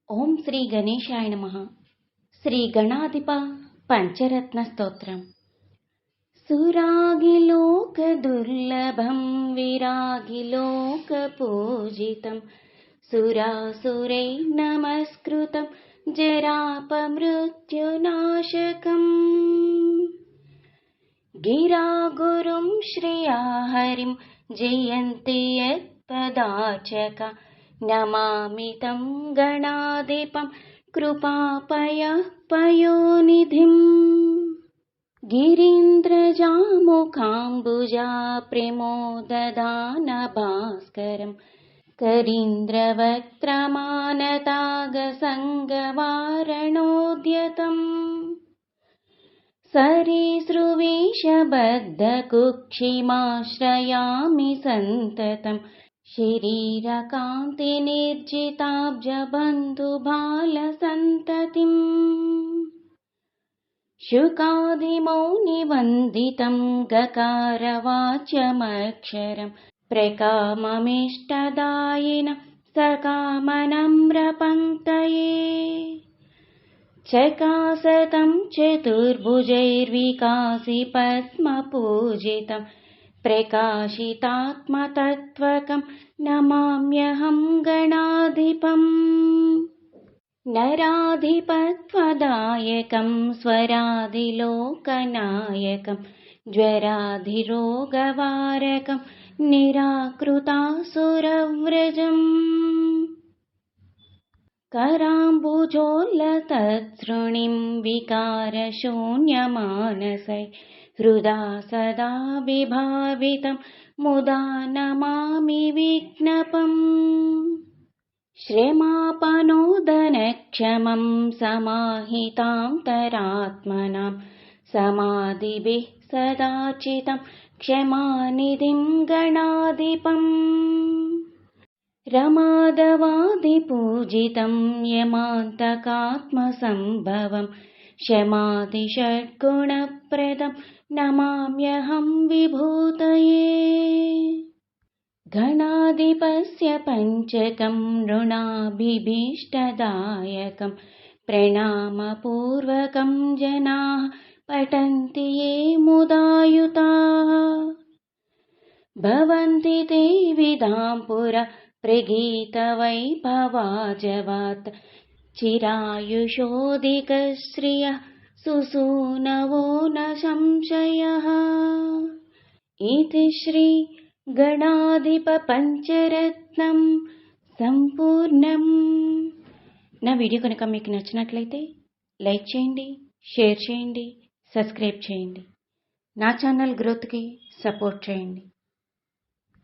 ఓం శ్రీ గణేశాయ నమః. శ్రీ గణాధిప పంచరత్న స్తోత్రం. సురాగిలోక దుర్లభం విరాగిలోక పూజితం సురాసురై నమస్కృతం జరాపమృత్యునాశకం గిరా గురుం శ్రియా హరిం జయంతి యత్పదార్చక నమామి తం గణాధిపం కృపాపయః పయోనిధిం గిరీంద్రజాముఖాంబుజా ప్రమోదదాన భాస్కరం కరీంద్రవక్త్రమానతాగసంగవారణోద్యతం సరీసృవేషబద్ధకుక్షిమాశ్రయామి సంతతం శరీరకాంతినిర్జితాబ్జబంధుబాలసन्तతిం శుకాదిమౌనివందితం గకారవాచ్యమక్షరం ప్రకామమిష్టదాయినం సకామనమ్రపంక్తయే చకాసతం చతుర్భుజైర్వికాసి పద్మపూజితం ప్రకాశితాత్మతత్వకం నమామ్యహం గణాధిపం నరాధిపత్వదాయకం స్వరాదిలోకనాయకం జ్వరాధిరోగవారకం నిరాకృతాసురవ్రజం कराम्बुजोल्लतत्सृणिं विकारशून्यमानसै हृदा सदा विभावितं मुदा नमामि विज्ञपम् श्रमापनोदनक्षमं समाहितान्तरात्मनां समाधिभिः सदाचितं क्षमानिधिं गणाधिपम् रमादवादिपूजितं यमान्तकात्मसम्भवं शमादिषड्गुणप्रदं नमाम्यहं विभूतये गणाधिपस्य पञ्चकं नृणाभिभीष्टदायकं प्रणामपूर्वकं जनाः पठन्ति ये मुदायुताः भवन्ति ते विदां पुरा प्रगीतवैभवाजवात् चिरायुषोऽधिकश्रियः सुसूनवो न संशयः इति श्री గణాధిప పంచరత్నం సంపూర్ణం. నా వీడియో కనుక మీకు నచ్చినట్లయితే లైక్ చేయండి, షేర్ చేయండి, సబ్స్క్రైబ్ చేయండి. నా ఛానల్ గ్రోత్కి సపోర్ట్ చేయండి.